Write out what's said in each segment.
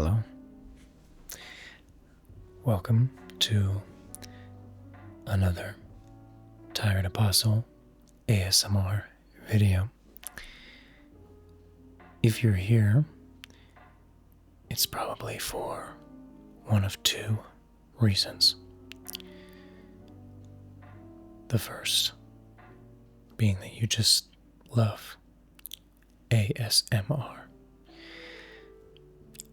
Hello. Welcome to another Tired Apostle ASMR video. If you're here, it's probably for one of two reasons. The first being that you just love ASMR.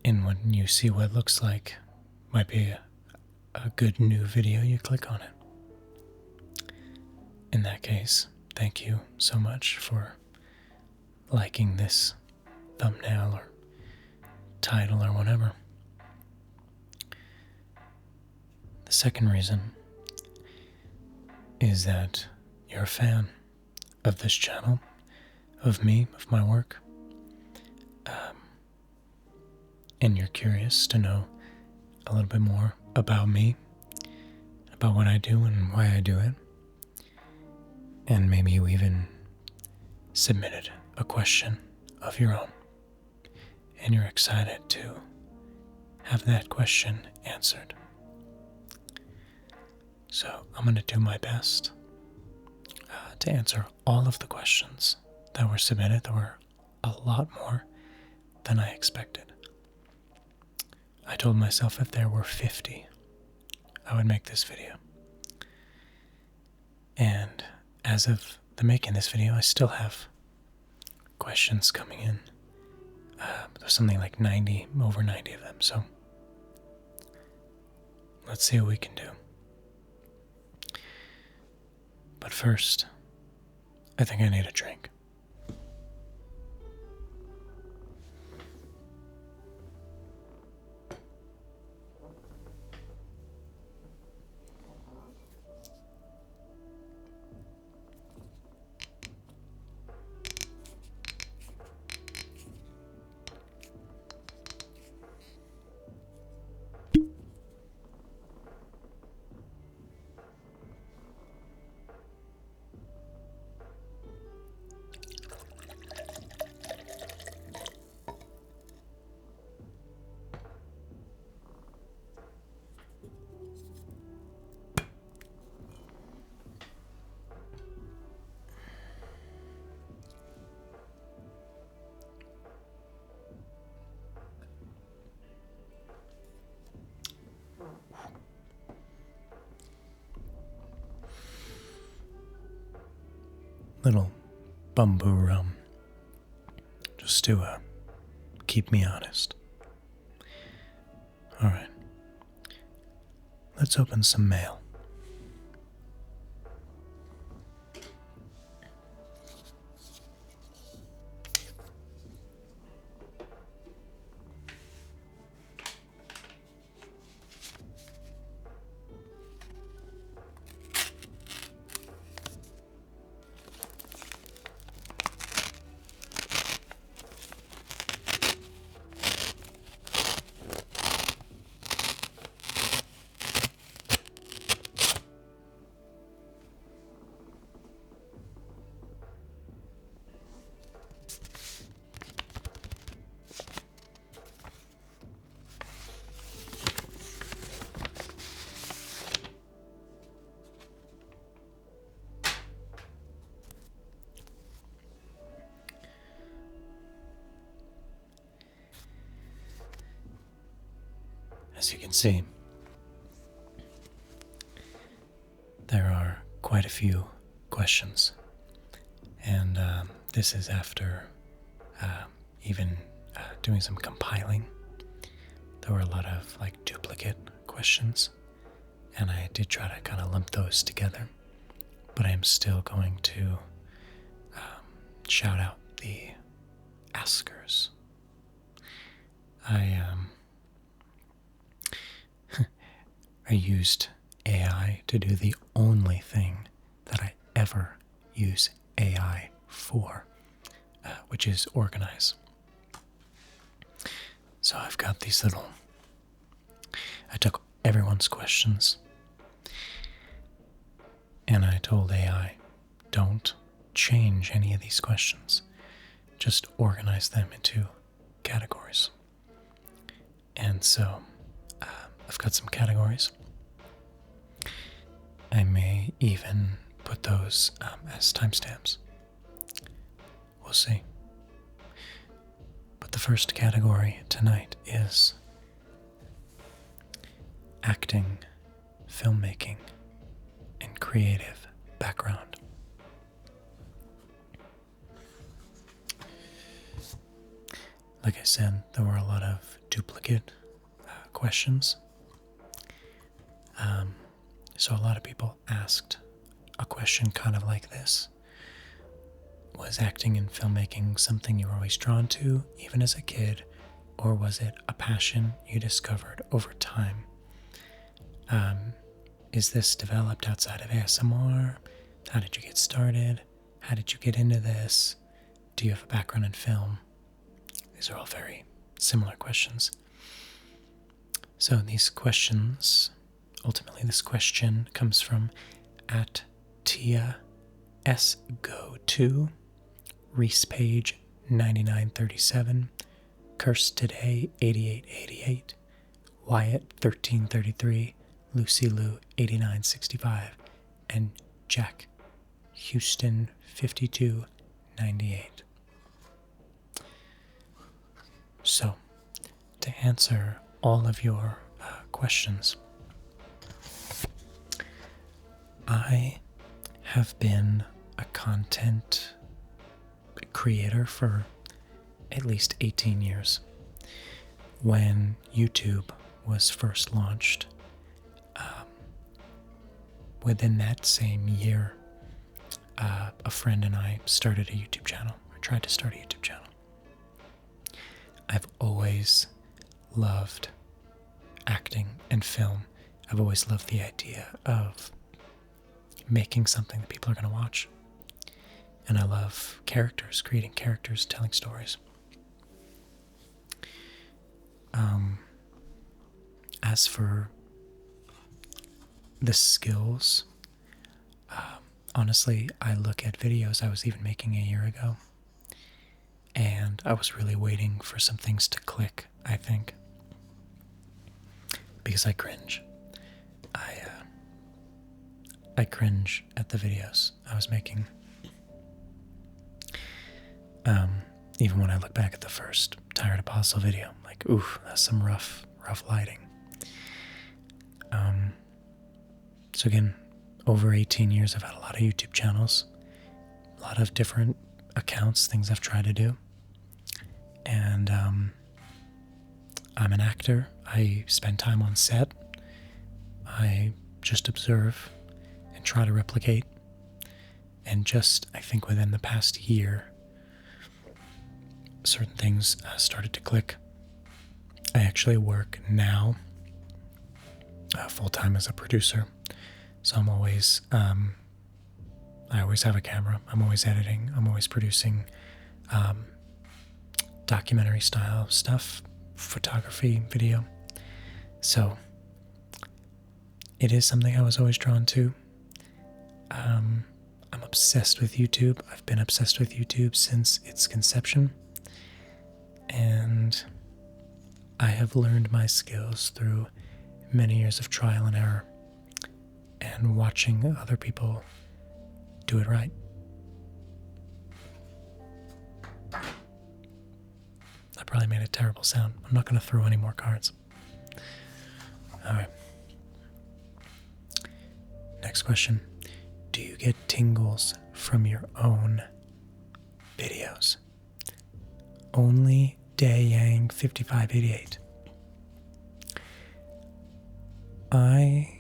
And when you see what it looks like, might be a good new video, you click on it. In that case, thank you so much for liking this thumbnail or title or whatever. The second reason is that you're a fan of this channel, of me, of my work, and you're curious to know a little bit more about me, about what I do and why I do it. And maybe you even submitted a question of your own, and you're excited to have that question answered. So I'm going to do my best to answer all of the questions that were submitted. There were a lot more than I expected. I told myself if there were 50, I would make this video. And as of the making this video, I still have questions coming in. There's something like over 90 of them, so let's see what we can do. But first, I think I need a drink. Little bamboo rum, just to keep me honest. Alright, let's open some mail. As you can see, there are quite a few questions, and this is after even doing some compiling. There were a lot of duplicate questions, and I did try to kind of lump those together, but I am still going to shout out the askers. I used AI to do the only thing that I ever use AI for, which is organize. So I've got these I took everyone's questions and I told AI, don't change any of these questions. Just organize them into categories. And so I've got some categories. I may even put those as timestamps. We'll see. But the first category tonight is acting, filmmaking, and creative background. Like I said, there were a lot of duplicate questions. So a lot of people asked a question kind of like this. Was acting and filmmaking something you were always drawn to, even as a kid, or was it a passion you discovered over time? Is this developed outside of ASMR? How did you get started? How did you get into this? Do you have a background in film? These are all very similar questions. So these questions, ultimately this question comes from at Tia S Go 2, Reese Page 9937, Curse Today 8888, Wyatt 1333, Lucy Lou 8965, and Jack Houston 5298. So, to answer all of your questions, I have been a content creator for at least 18 years. When YouTube was first launched, within that same year, a friend and I started a YouTube channel, or tried to start a YouTube channel. I've always loved acting and film. I've always loved the idea of making something that people are going to watch. And I love characters, creating characters, telling stories. As for the skills, honestly, I look at videos I was even making a year ago, and I was really waiting for some things to click, I think, because I cringe. I cringe at the videos I was making. Even when I look back at the first Tired Apostle video, I'm like, ooh, that's some rough lighting. So again, over 18 years, I've had a lot of YouTube channels, a lot of different accounts, things I've tried to do. And I'm an actor. I spend time on set. I just observe and try to replicate. And just, I think within the past year, certain things started to click. I actually work now full-time as a producer. So I'm always, I always have a camera. I'm always editing. I'm always producing documentary style stuff, photography, video. So it is something I was always drawn to. I'm obsessed with YouTube. I've been obsessed with YouTube since its conception. And I have learned my skills through many years of trial and error and watching other people do it right. I probably made a terrible sound. I'm not going to throw any more cards. Alright. Next question. Do you get tingles from your own videos? Only Dayang 5588. I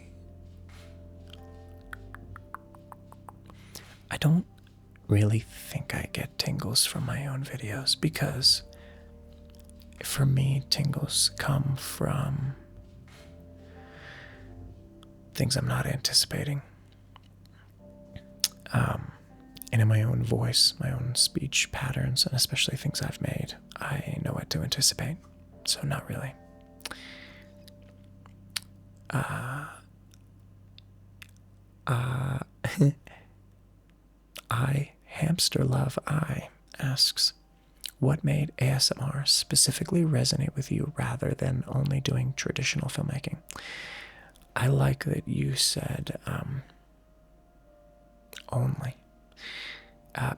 don't really think I get tingles from my own videos, because for me, tingles come from things I'm not anticipating. And in my own voice, my own speech patterns, and especially things I've made, I know what to anticipate. So not really. I Hamster Love I asks, what made ASMR specifically resonate with you rather than only doing traditional filmmaking? I like that you said only,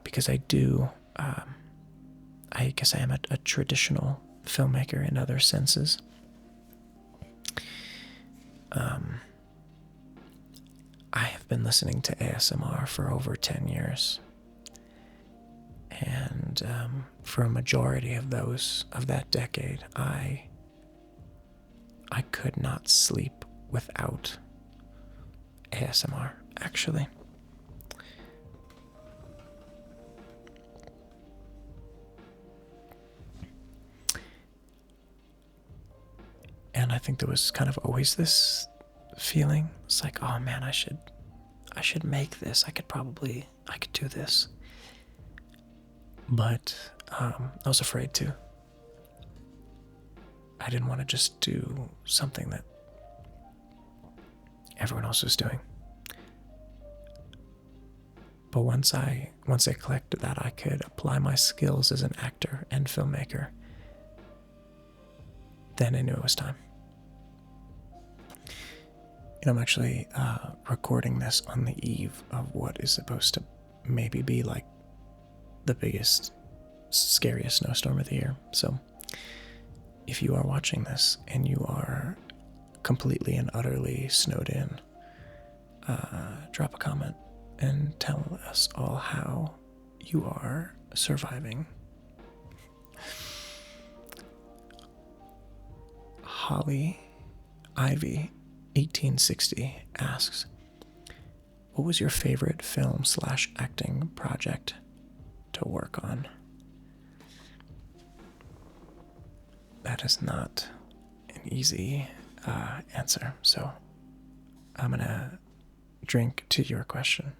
because I do, I guess I am a traditional filmmaker in other senses. I have been listening to ASMR for over 10 years. And for a majority of that decade, I could not sleep without ASMR, actually. And I think there was kind of always this feeling. It's like, oh man, I should make this. I could do this. But I was afraid to. I didn't want to just do something that everyone else was doing. But once I collected that I could apply my skills as an actor and filmmaker, then I knew it was time. And I'm actually recording this on the eve of what is supposed to maybe be like the biggest, scariest snowstorm of the year. So if you are watching this and you are completely and utterly snowed in, drop a comment and tell us all how you are surviving. Holly Ivy 1860 asks, what was your favorite film/acting project to work on? That is not an easy answer, so I'm gonna drink to your question.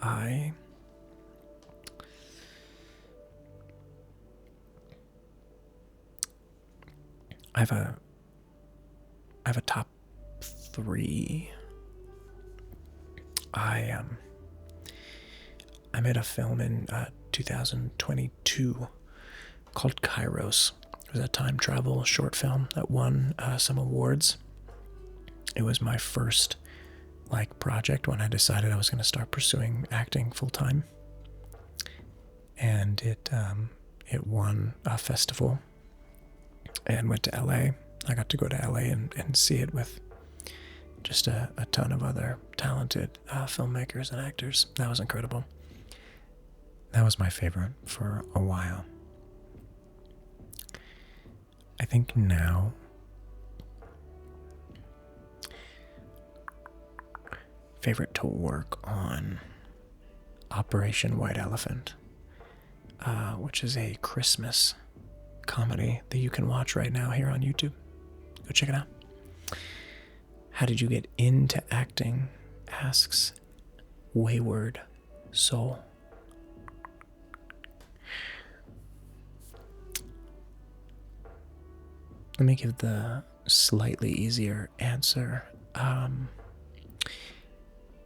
I have a top 3. I made a film in 2022 called Kairos. It was a time travel short film that won some awards. It was my first project when I decided I was going to start pursuing acting full time, and it won a festival and went to LA. I got to go to LA and see it with just a ton of other talented filmmakers and actors. That was incredible. That was my favorite for a while. I think now favorite to work on Operation White Elephant, which is a Christmas comedy that you can watch right now here on YouTube. Go check it out. How did you get into acting? Asks Wayward Soul. Let me give the slightly easier answer.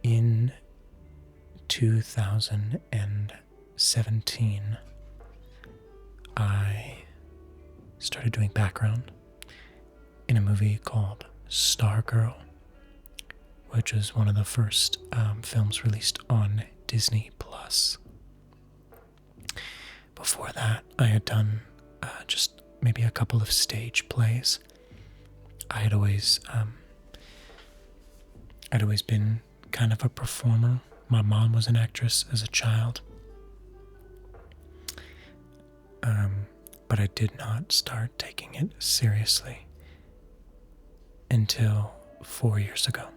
In 2017, I started doing background in a movie called Stargirl, which was one of the first films released on Disney Plus. Before that, I had done just maybe a couple of stage plays. I'd always been kind of a performer. My mom was an actress as a child. But I did not start taking it seriously until 4 years ago.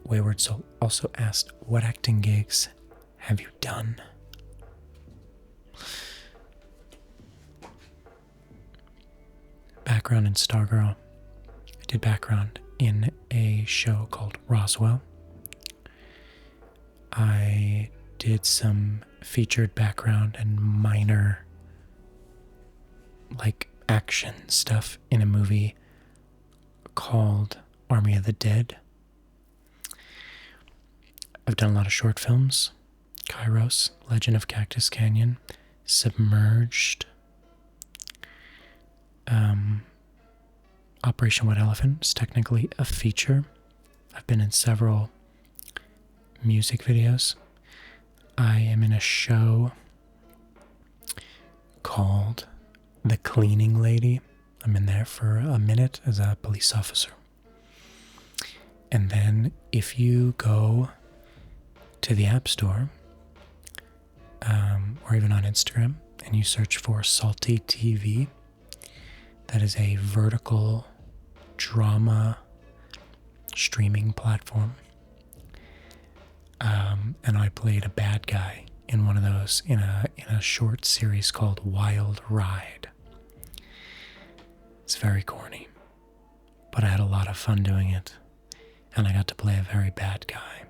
Wayward Soul also asked, what acting gigs have you done? Background in Stargirl. I did background in a show called Roswell. I did some featured background and minor action stuff in a movie called Army of the Dead. I've done a lot of short films. Kairos, Legend of Cactus Canyon, Submerged, Operation Wet Elephant is technically a feature. I've been in several music videos. I am in a show called The Cleaning Lady. I'm in there for a minute as a police officer. And then if you go to the App Store, or even on Instagram, and you search for Salty TV, that is a vertical drama streaming platform. And I played a bad guy in one of those in a short series called Wild Ride. It's very corny, but I had a lot of fun doing it, and I got to play a very bad guy,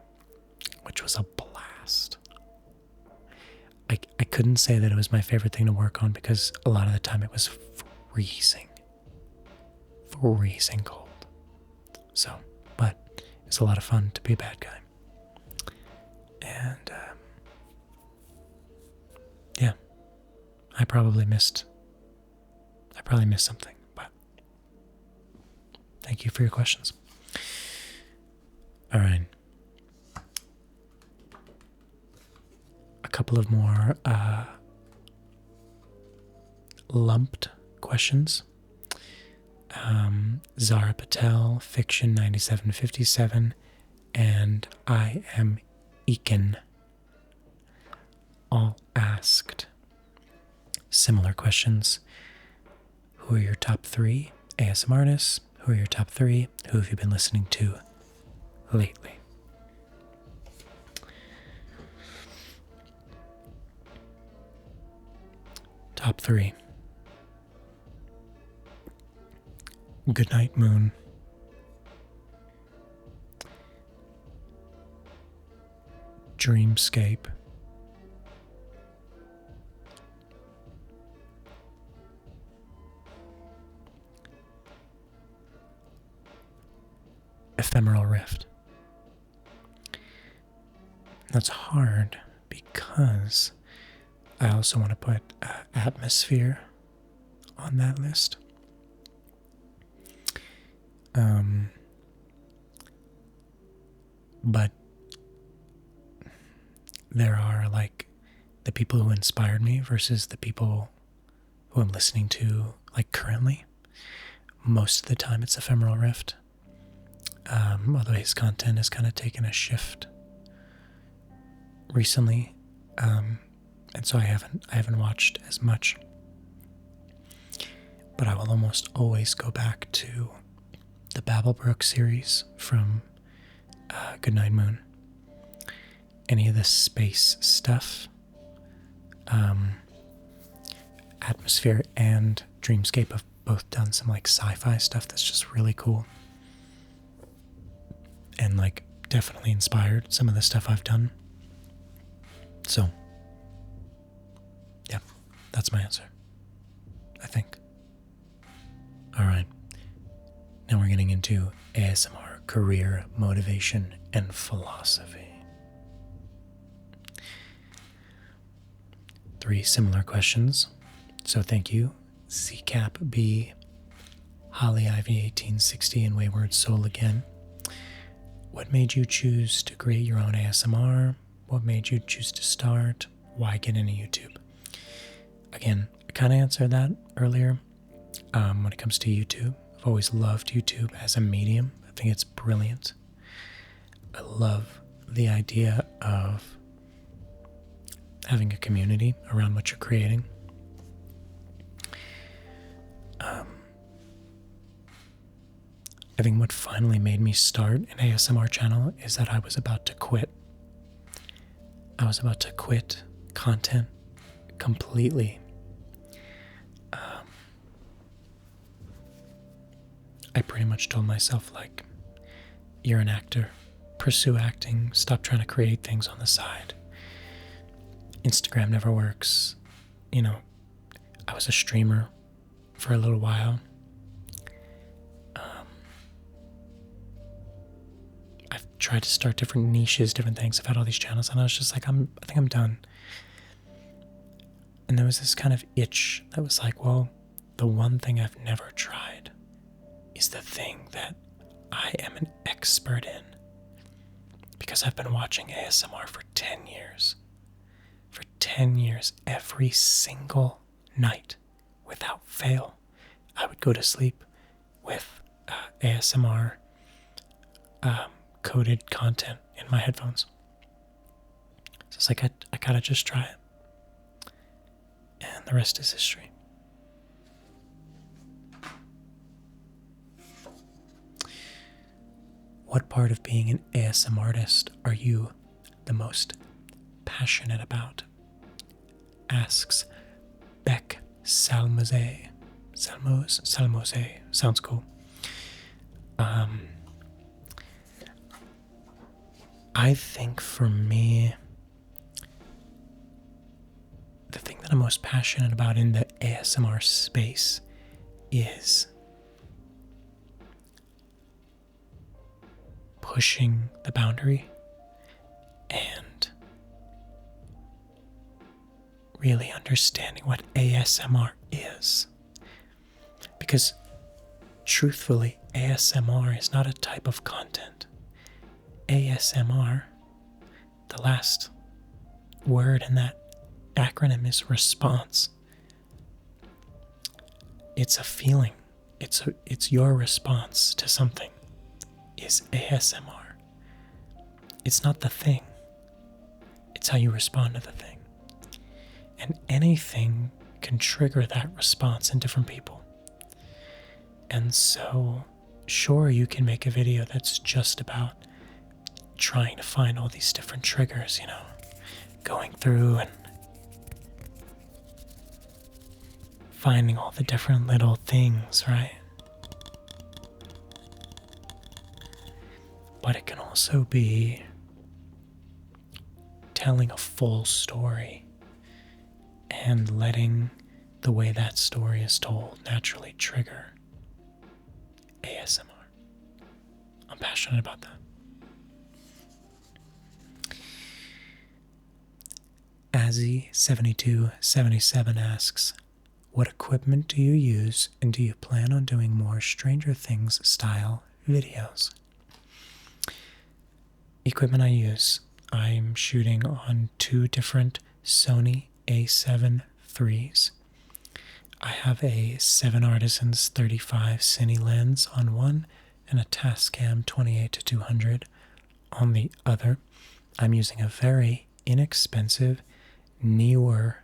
which was a blast. I couldn't say that it was my favorite thing to work on because a lot of the time it was freezing cold. So, but it's a lot of fun to be a bad guy. And, yeah, I probably missed something, but thank you for your questions. All right. A couple of more lumped questions. Zara Patel, Fiction 9757, and I Am Eakin all asked similar questions. Who are your top 3 ASM artists? Who are your top 3? Who have you been listening to lately? Top 3. Goodnight Moon. Dreamscape. Ephemeral Rift. That's hard because I also want to put Atmosphere on that list. But there are like the people who inspired me versus the people who I'm listening to like currently. Most of the time it's Ephemeral Rift. Although his content has kind of taken a shift recently. And so I haven't watched as much. But I will almost always go back to the Babelbrook series from Goodnight Moon. Any of the space stuff, Atmosphere and Dreamscape have both done some like sci-fi stuff that's just really cool. And like definitely inspired some of the stuff I've done. So, yeah, that's my answer, I think. All right. Now we're getting into ASMR, career, motivation, and philosophy. 3 similar questions. So thank you, ZCap B, Holly Ivy 1860, and Wayward Soul again. What made you choose to create your own ASMR? What made you choose to start? Why get into YouTube? Again, I kind of answered that earlier. When it comes to YouTube, I've always loved YouTube as a medium. I think it's brilliant. I love the idea of having a community around what you're creating. I think what finally made me start an ASMR channel is that I was about to quit. I was about to quit content completely. I pretty much told myself, like, you're an actor. Pursue acting. Stop trying to create things on the side. Instagram never works. You know, I was a streamer for a little while. I've tried to start different niches, different things. I've had all these channels, and I was just like, I think I'm done. And there was this kind of itch that was like, well, the one thing I've never tried is the thing that I am an expert in. Because I've been watching ASMR for 10 years. For 10 years, every single night, without fail, I would go to sleep with ASMR coded content in my headphones. So it's like, I gotta just try it. And the rest is history. What part of being an ASMR artist are you the most passionate about? Asks Beck Salmose. Salmose. Sounds cool. I think for me, the thing that I'm most passionate about in the ASMR space is pushing the boundary and really understanding what ASMR is. Because truthfully, ASMR is not a type of content. ASMR, the last word in that acronym is response. It's a feeling. It's your response to something is ASMR. It's not the thing. It's how you respond to the thing. And anything can trigger that response in different people. And so, sure, you can make a video that's just about trying to find all these different triggers, going through and finding all the different little things, right? But it can also be telling a full story and letting the way that story is told naturally trigger ASMR. I'm passionate about that. Azzy7277 asks, what equipment do you use, and do you plan on doing more Stranger Things style videos? Equipment I use, I'm shooting on 2 different Sony A7 IIIs. I have a 7 Artisans 35 Cine lens on one and a Tascam 28-200 on the other. I'm using a very inexpensive Neewer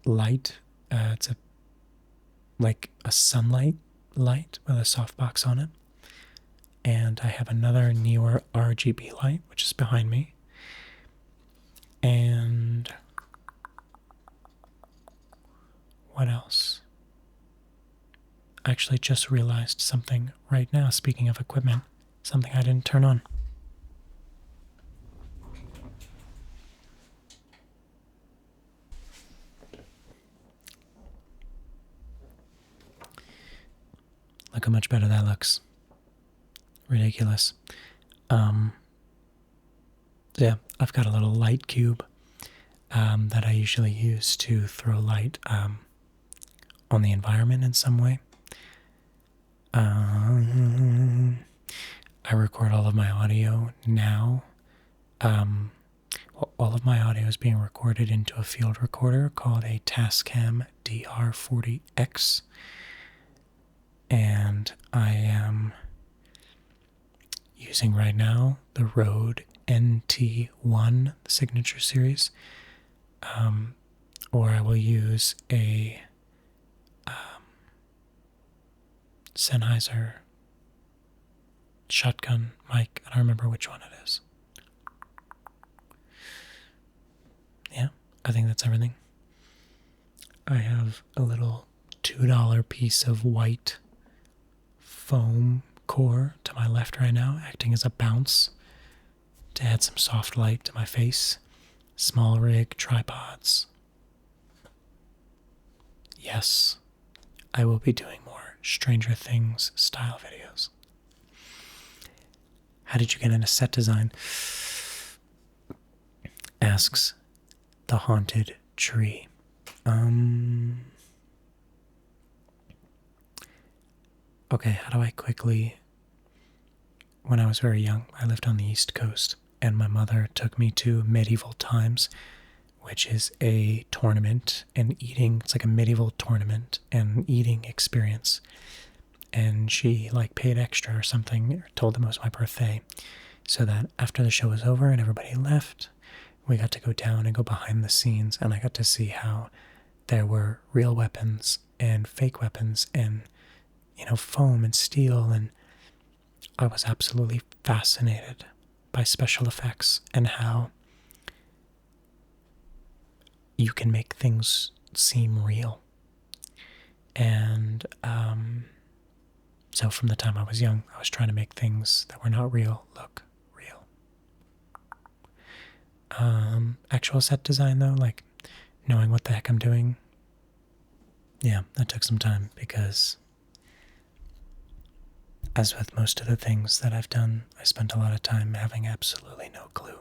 light. It's like a sunlight light with a softbox on it. And I have another Neewer RGB light, which is behind me. And what else? I actually just realized something right now, speaking of equipment, something I didn't turn on. Look how much better that looks. Ridiculous. Yeah, I've got a little light cube that I usually use to throw light on the environment in some way. I record all of my audio now. All of my audio is being recorded into a field recorder called a Tascam DR40X. And I am using right now the Rode NT1, the Signature Series, or I will use a Sennheiser shotgun mic. I don't remember which one it is. Yeah, I think that's everything. I have a little $2 piece of white foam core to my left right now, acting as a bounce to add some soft light to my face. Small rig, tripods. yes, I will be doing more Stranger Things style videos. How did you get into set design? Asks the haunted tree. Okay, how do I quickly... When I was very young, I lived on the East Coast, and my mother took me to Medieval Times, which is a tournament and eating... It's like a medieval tournament and eating experience. And she, like, paid extra or something, or told them it was my birthday, so that after the show was over and everybody left, we got to go down and go behind the scenes, and I got to see how there were real weapons and fake weapons and, foam and steel, and I was absolutely fascinated by special effects and how you can make things seem real. And so from the time I was young, I was trying to make things that were not real look real. Actual set design, though, like knowing what the heck I'm doing, yeah, that took some time, because as with most of the things that I've done, I spent a lot of time having absolutely no clue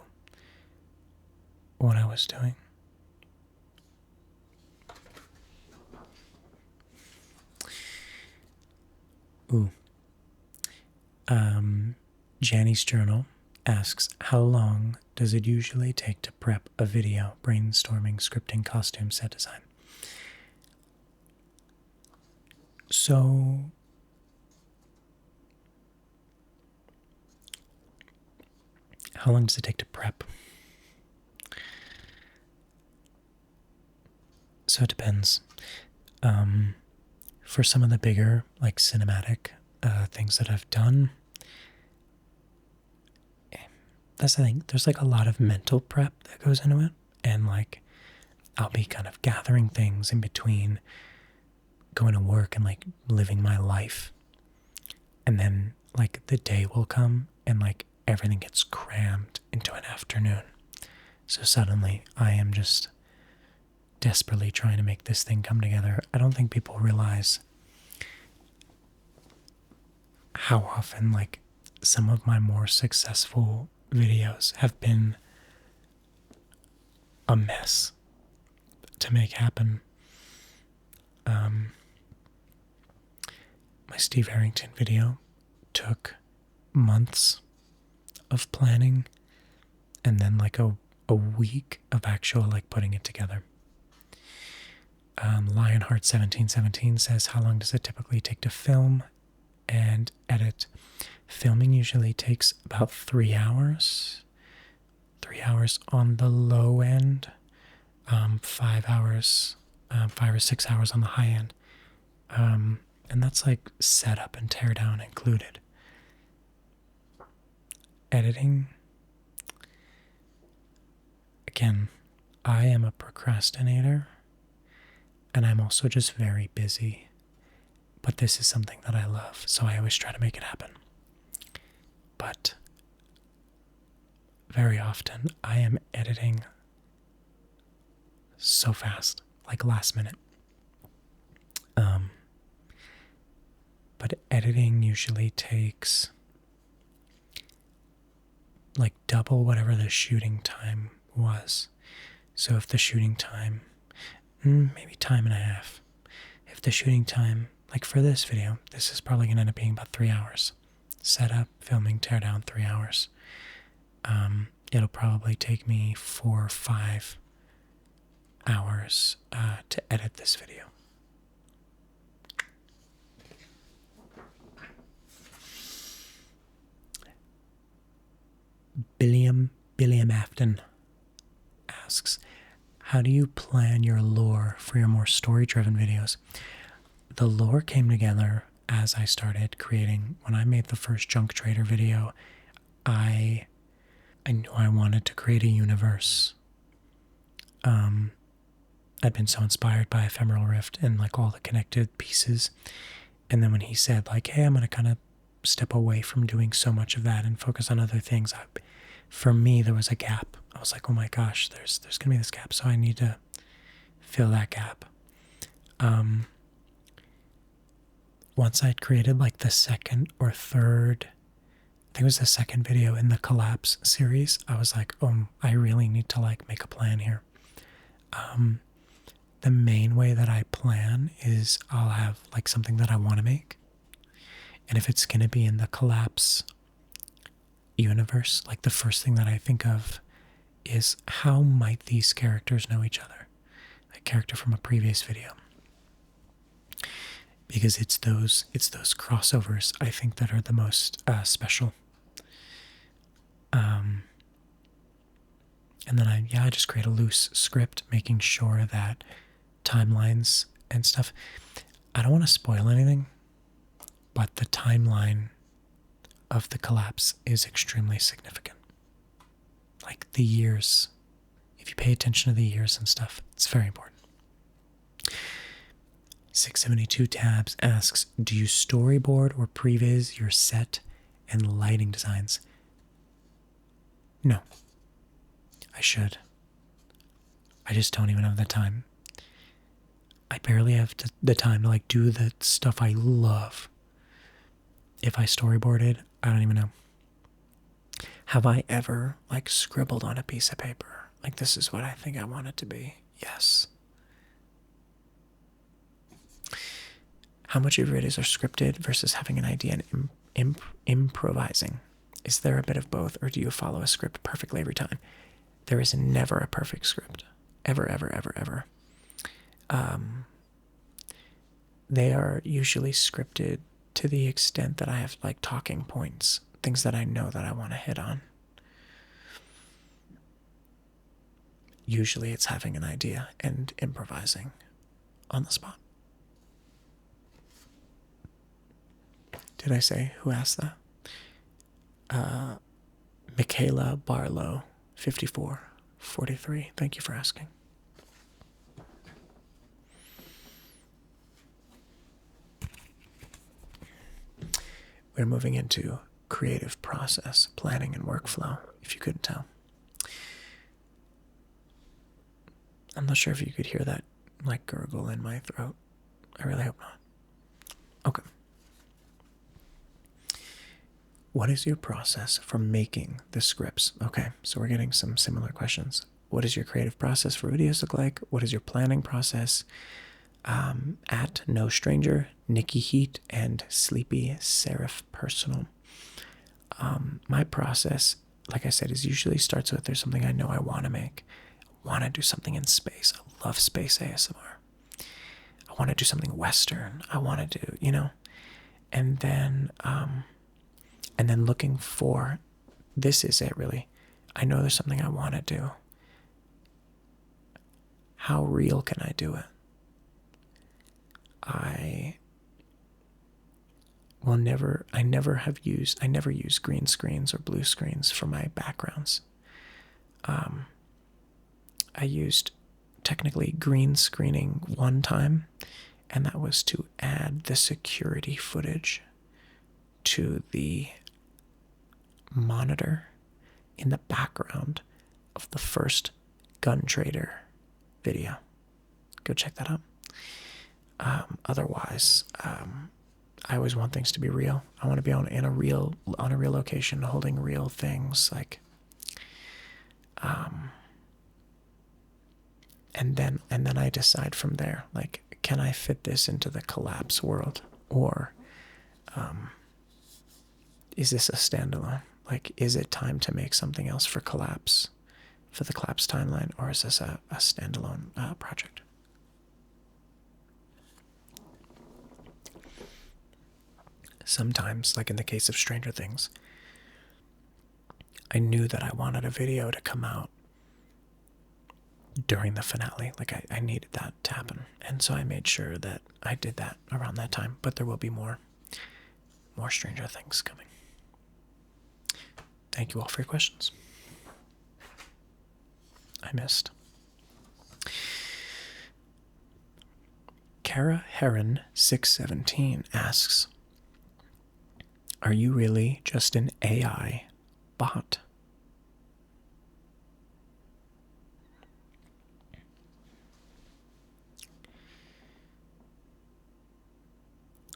what I was doing. Ooh. Janny's Journal asks, how long does it usually take to prep a video, brainstorming, scripting, costume, set design? So, how long does it take to prep? So it depends. For some of the bigger, like cinematic things that I've done, that's the thing. There's like a lot of mental prep that goes into it, and like I'll be kind of gathering things in between going to work and like living my life, and then like the day will come and like everything gets crammed into an afternoon. So suddenly I am just desperately trying to make this thing come together. I don't think people realize how often like some of my more successful videos have been a mess to make happen. My Steve Harrington video took months of planning and then like a week of actual like putting it together. Lionheart 1717 says, how long does it typically take to film and edit? Filming usually takes about 3 hours. 3 hours on the low end. 5 hours, 5 or 6 hours on the high end. And that's like setup and teardown included. Editing. Again, I am a procrastinator, and I'm also just very busy. But this is something that I love, so I always try to make it happen. But very often I am editing so fast, like last minute. But editing usually takes like double whatever the shooting time was. So if the shooting time, maybe time and a half. If the shooting time, like for this video, this is probably going to end up being about 3 hours. Setup, filming, teardown, 3 hours. It'll probably take me 4 or 5 hours to edit this video. Billiam Afton asks, how do you plan your lore for your more story-driven videos? The lore came together as I started creating. When I made the first Junk Trader video, I knew I wanted to create a universe. I'd been so inspired by Ephemeral Rift and like all the connected pieces. And then when he said like, hey, I'm going to kind of step away from doing so much of that and focus on other things, for me, there was a gap. I was like, oh my gosh, there's going to be this gap, so I need to fill that gap. Once I'd created like the second or third, I think it was the second video in the collapse series, I was like, I really need to like make a plan here. The main way that I plan is I'll have like something that I want to make. And if it's going to be in the collapse universe, like the first thing that I think of is how might these characters know each other? A character from a previous video. Because it's those crossovers I think that are the most special. And then I just create a loose script, making sure that timelines and stuff. I don't want to spoil anything, but the timeline of the collapse is extremely significant. Like the years, if you pay attention to the years and stuff, it's very important. 672 Tabs asks, do you storyboard or previs your set and lighting designs? No. I should. I just don't even have the time. I barely have the time to like do the stuff I love. If I storyboarded, I don't even know. Have I ever like scribbled on a piece of paper? Like, this is what I think I want it to be. Yes. How much of your videos are scripted versus having an idea and improvising? Is there a bit of both, or do you follow a script perfectly every time? There is never a perfect script. Ever, ever, ever, ever. They are usually scripted to the extent that I have like talking points, things that I know that I want to hit on. Usually it's having an idea and improvising on the spot. Did I say who asked that? Michaela Barlow, 5443. Thank you for asking. We're moving into creative process, planning, and workflow, if you couldn't tell. I'm not sure if you could hear that like gurgle in my throat. I really hope not. Okay. What is your process for making the scripts? Okay, so we're getting some similar questions. What does your creative process for videos look like? What is your planning process? At No Stranger, Nikki Heat, and Sleepy Seraph Personal. My process, like I said, is usually starts with there's something I know I want to make. I want to do something in space. I love space ASMR. I want to do something Western. I want to do, and then looking for, this is it really. I know there's something I want to do. How real can I do it? I never use green screens or blue screens for my backgrounds. I used technically green screening one time, and that was to add the security footage to the monitor in the background of the first Gun Trader video. Go check that out. Otherwise, I always want things to be real. I want to be on a real location, holding real things, like, and then I decide from there, like, can I fit this into the collapse world, or is this a standalone? Like, is it time to make something else for collapse, for the collapse timeline, or is this a standalone project? Sometimes, like in the case of Stranger Things, I knew that I wanted a video to come out during the finale. Like, I needed that to happen. And so I made sure that I did that around that time. But there will be more Stranger Things coming. Thank you all for your questions. I missed. Kara Heron 617 asks, are you really just an AI bot?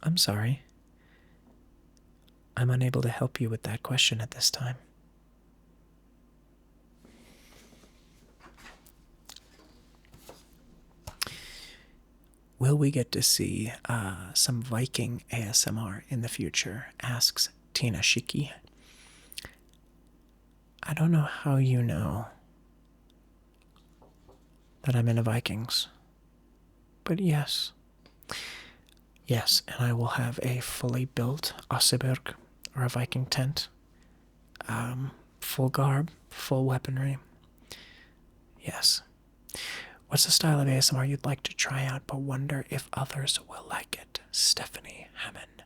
I'm sorry. I'm unable to help you with that question at this time. Will we get to see some Viking ASMR in the future? Asks Tina Shiki. I don't know how you know that I'm into Vikings, but yes. Yes, and I will have a fully built Oseberg, or a Viking tent. Full garb, full weaponry. Yes. What's the style of ASMR you'd like to try out but wonder if others will like it? Stephanie Hammond,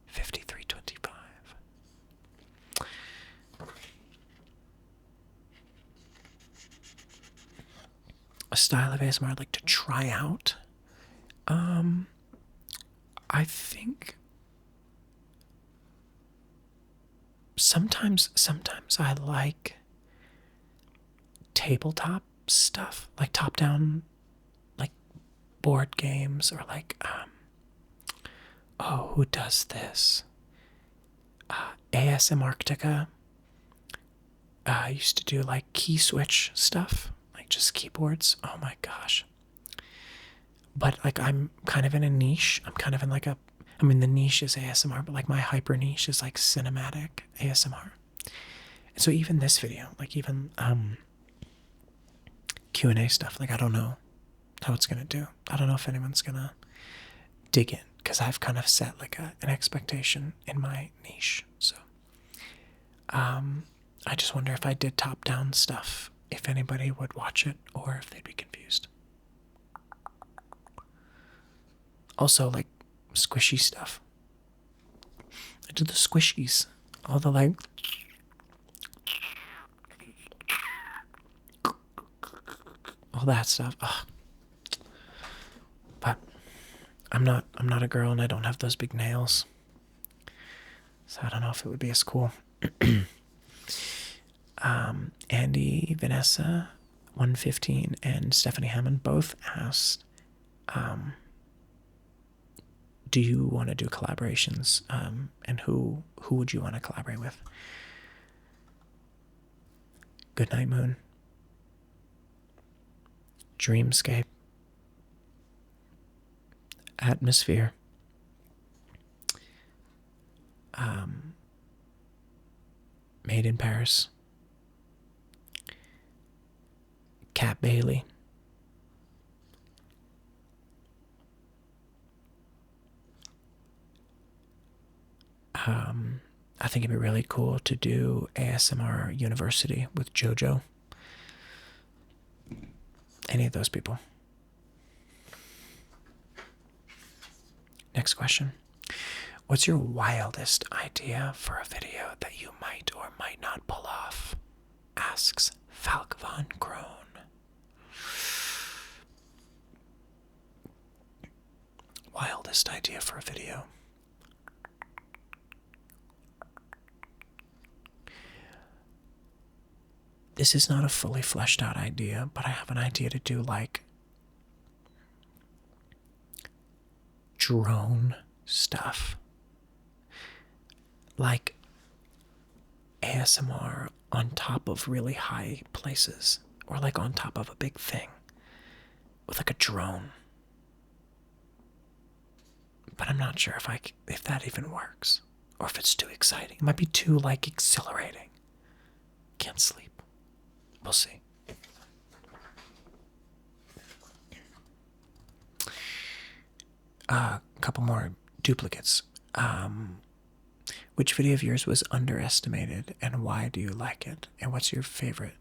5325. A style of ASMR I'd like to try out? I think sometimes I like tabletop stuff, like top-down, like board games, or like, oh, who does this? ASM Arctica. I used to do like key switch stuff, like just keyboards. Oh my gosh. But like I'm kind of in a niche. I'm kind of in like a, I mean the niche is ASMR, but like my hyper niche is like cinematic ASMR. And so even this video, like even Q&A stuff, like I don't know how it's gonna do. I don't know if anyone's gonna dig in, because I've kind of set like an expectation in my niche. So I just wonder if I did top-down stuff, if anybody would watch it or if they'd be confused. Also, like squishy stuff. I do the squishies, all the like, all that stuff. Ugh. But I'm not a girl and I don't have those big nails, so I don't know if it would be as cool. Andy, Vanessa, 115, and Stephanie Hammond both asked, do you want to do collaborations? And who would you want to collaborate with? Goodnight Moon, Dreamscape, Atmosphere, Made in Paris, Cat Bailey, I think it'd be really cool to do ASMR University with JoJo. Any of those people. Next question. What's your wildest idea for a video that you might or might not pull off? Asks Falk von Kroon. Wildest idea for a video. This is not a fully fleshed out idea, but I have an idea to do like drone stuff. Like ASMR on top of really high places, or like on top of a big thing with like a drone. But I'm not sure if that even works, or if it's too exciting. It might be too like exhilarating. Can't sleep. We'll see. A couple more duplicates. Which video of yours was underestimated, and why do you like it? And what's your favorite?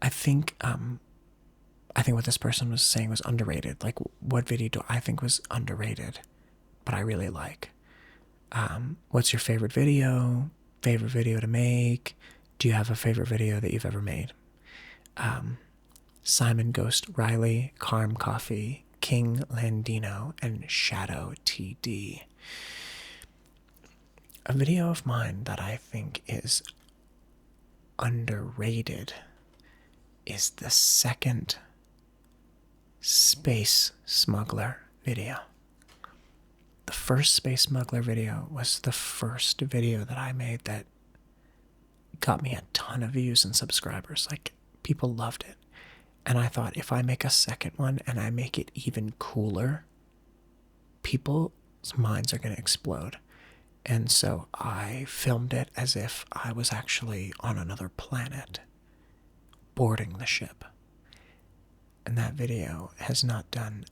I think what this person was saying was underrated. Like, what video do I think was underrated, but I really like? What's your favorite video? Favorite video to make? Do you have a favorite video that you've ever made? Simon Ghost Riley, Carm Coffee, King Landino, and Shadow TD. A video of mine that I think is underrated is the second Space Smuggler video. The first Space Smuggler video was the first video that I made that got me a ton of views and subscribers. Like, people loved it. And I thought, if I make a second one and I make it even cooler, people's minds are going to explode. And so I filmed it as if I was actually on another planet, boarding the ship. And that video has not done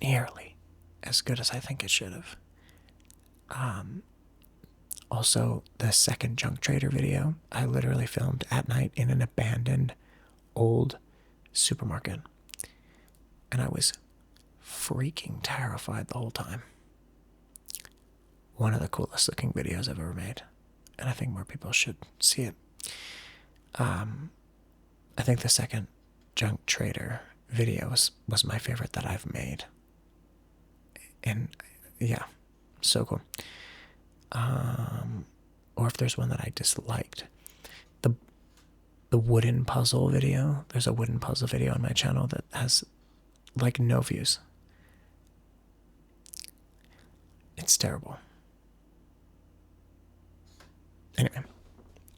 nearly as good as I think it should have. Also, the second Junk Trader video, I literally filmed at night in an abandoned old supermarket. And I was freaking terrified the whole time. One of the coolest looking videos I've ever made. And I think more people should see it. I think the second Junk Trader video was my favorite that I've made. And yeah, so cool. Or if there's one that I disliked. The wooden puzzle video. There's a wooden puzzle video on my channel that has like no views. It's terrible. Anyway,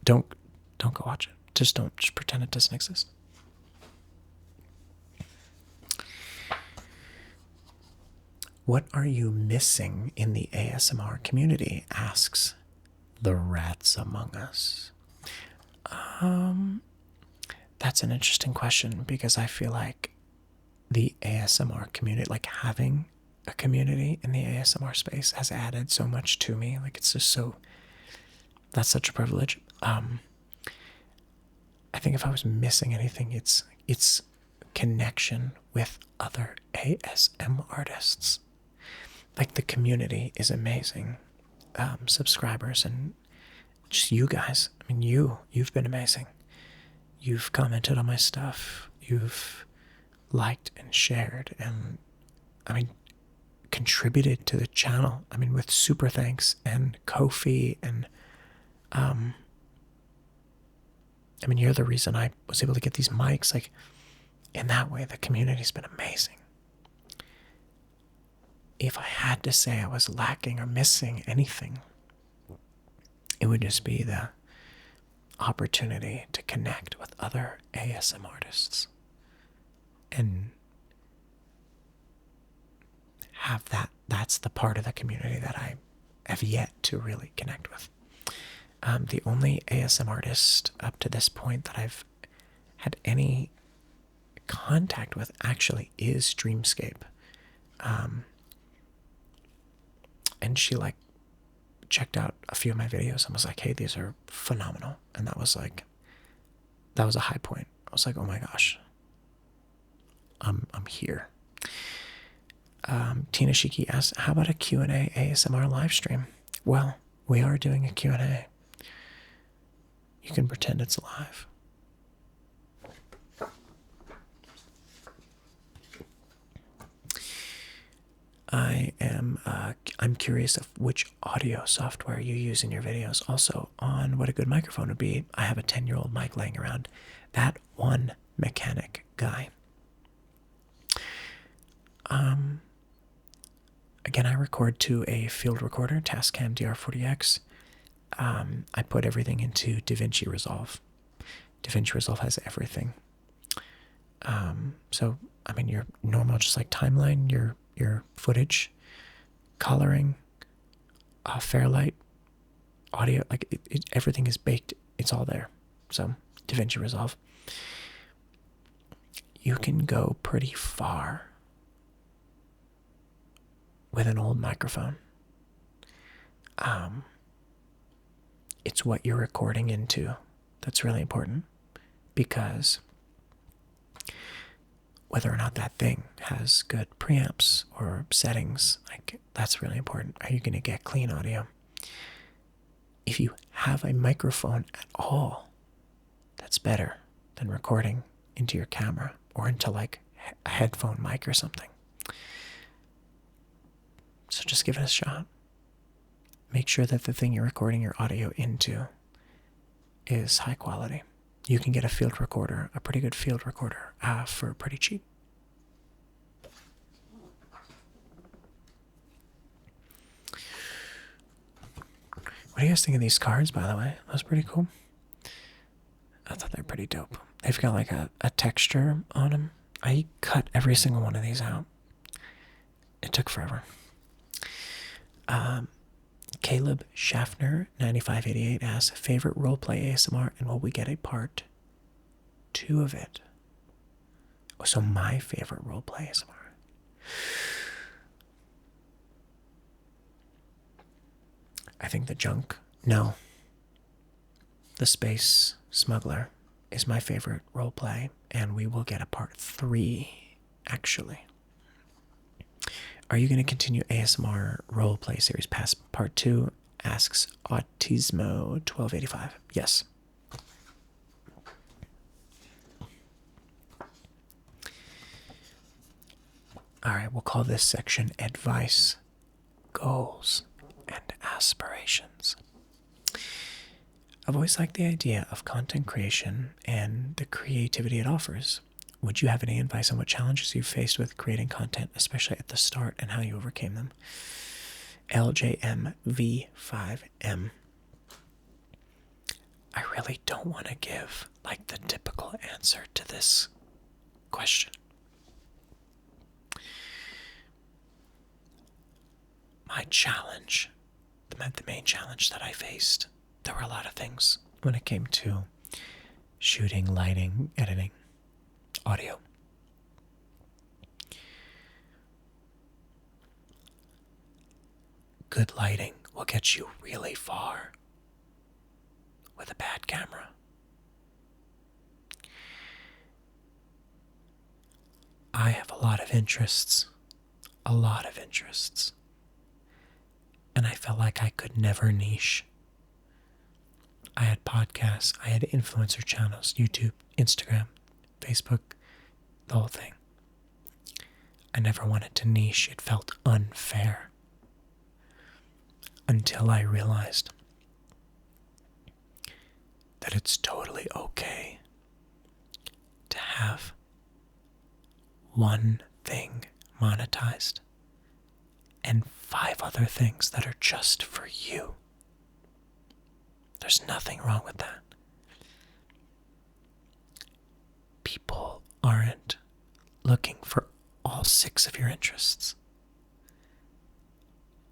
don't go watch it. Just pretend it doesn't exist. What are you missing in the ASMR community? Asks the Rats Among Us. That's an interesting question, because I feel like the ASMR community, like having a community in the ASMR space, has added so much to me. Like, it's just that's such a privilege. I think if I was missing anything, it's connection with other ASM artists. Like, the community is amazing. Subscribers and just you guys. I mean, you've been amazing. You've commented on my stuff. You've liked and shared and, I mean, contributed to the channel. I mean, with super thanks and Ko-fi and, I mean, you're the reason I was able to get these mics. Like, in that way, the community's been amazing. If I had to say I was lacking or missing anything, it would just be the opportunity to connect with other ASM artists and have that's the part of the community that I have yet to really connect with. The only ASM artist up to this point that I've had any contact with actually is Dreamscape. And she like checked out a few of my videos and was like, hey, these are phenomenal. And that was a high point. I was like, oh my gosh, I'm here. Tina Shiki asks, how about a Q&A ASMR live stream? Well, we are doing a Q&A. You can pretend it's live. I'm curious of which audio software you use in your videos. Also, on what a good microphone would be, I have a 10-year-old mic laying around. That one mechanic guy. Again, I record to a field recorder, Tascam DR40X. I put everything into DaVinci Resolve. DaVinci Resolve has everything. So, I mean, your normal, just like timeline, your footage, coloring, Fairlight, audio, like everything is baked. It's all there. So, DaVinci Resolve. You can go pretty far with an old microphone. It's what you're recording into that's really important, because whether or not that thing has good preamps or settings, like, that's really important. Are you going to get clean audio? If you have a microphone at all, that's better than recording into your camera or into like a headphone mic or something. So just give it a shot. Make sure that the thing you're recording your audio into is high quality. You can get a field recorder, a pretty good field recorder, for pretty cheap. do you guys think of these cards, by the way? That's pretty cool. I thought they're pretty dope. They've got like a texture on them. I cut every single one of these out. It took forever. Caleb Schaffner, 9588, asks, favorite roleplay ASMR, and will we get a part 2 of it? Oh, so my favorite roleplay ASMR. I think the junk. No. The Space Smuggler is my favorite roleplay, and we will get a part 3, actually. Are you going to continue ASMR roleplay series past part 2? Asks Autismo1285. Yes. Alright, we'll call this section Advice, Goals, and Aspirations. I've always liked the idea of content creation and the creativity it offers. Would you have any advice on what challenges you faced with creating content, especially at the start, and how you overcame them? LJMV5M. I really don't want to give like the typical answer to this question. My challenge, the main challenge that I faced, there were a lot of things when it came to shooting, lighting, editing, audio. Good lighting will get you really far with a bad camera. I have a lot of interests, and I felt like I could never niche. I had podcasts, I had influencer channels, YouTube, Instagram, Facebook, the whole thing. I never wanted to niche. It felt unfair. Until I realized that it's totally okay to have one thing monetized and 5 other things that are just for you. There's nothing wrong with that. People aren't looking for all 6 of your interests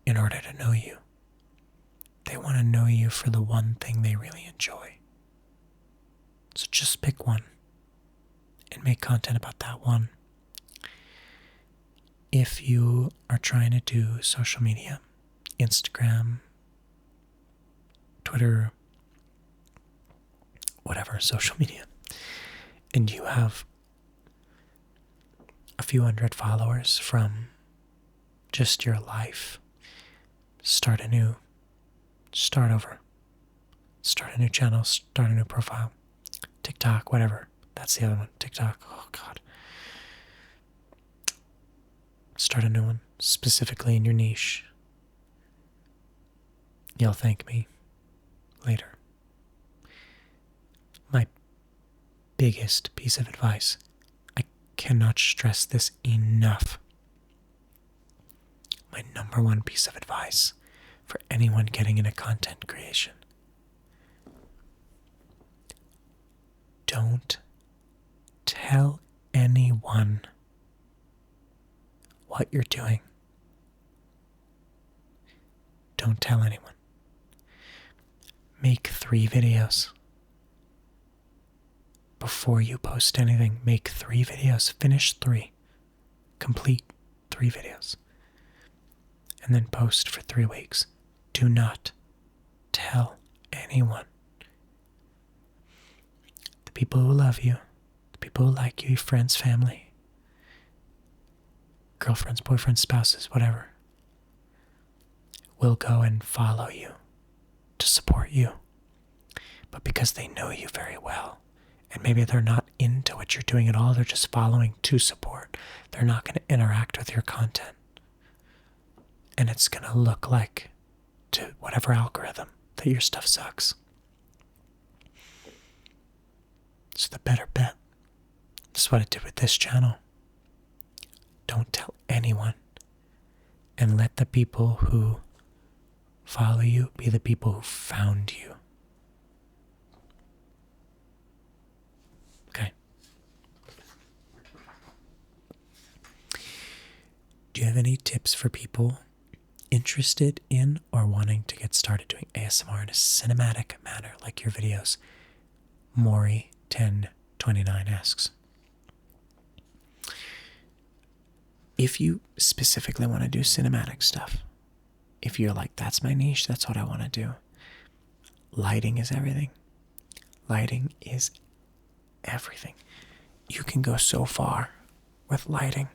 in order to know you. They want to know you for the one thing they really enjoy. So just pick one and make content about that one. If you are trying to do social media, Instagram, Twitter, whatever, social media, and you have a few hundred followers from just your life, start over, start a new channel, start a new profile, TikTok, whatever, that's the other one, TikTok, oh God. Start a new one, specifically in your niche. You'll thank me later. My biggest piece of advice, I cannot stress this enough. My number 1 piece of advice for anyone getting into content creation. Don't tell anyone what you're doing. Don't tell anyone. Make 3 videos. Before you post anything, make 3 videos. Finish 3. Complete 3 videos. And then post for 3 weeks. Do not tell anyone. The people who love you, the people who like you, your friends, family, girlfriends, boyfriends, spouses, whatever, will go and follow you to support you. But because they know you very well, and maybe they're not into what you're doing at all, they're just following to support, they're not going to interact with your content. And it's going to look like, to whatever algorithm, that your stuff sucks. So the better bet. That's what I did with this channel. Don't tell anyone, and let the people who follow you be the people who found you. Okay. Do you have any tips for people interested in or wanting to get started doing ASMR in a cinematic manner like your videos? Maury1029 asks. If you specifically want to do cinematic stuff, if you're like, that's my niche, that's what I want to do, lighting is everything. Lighting is everything. You can go so far with lighting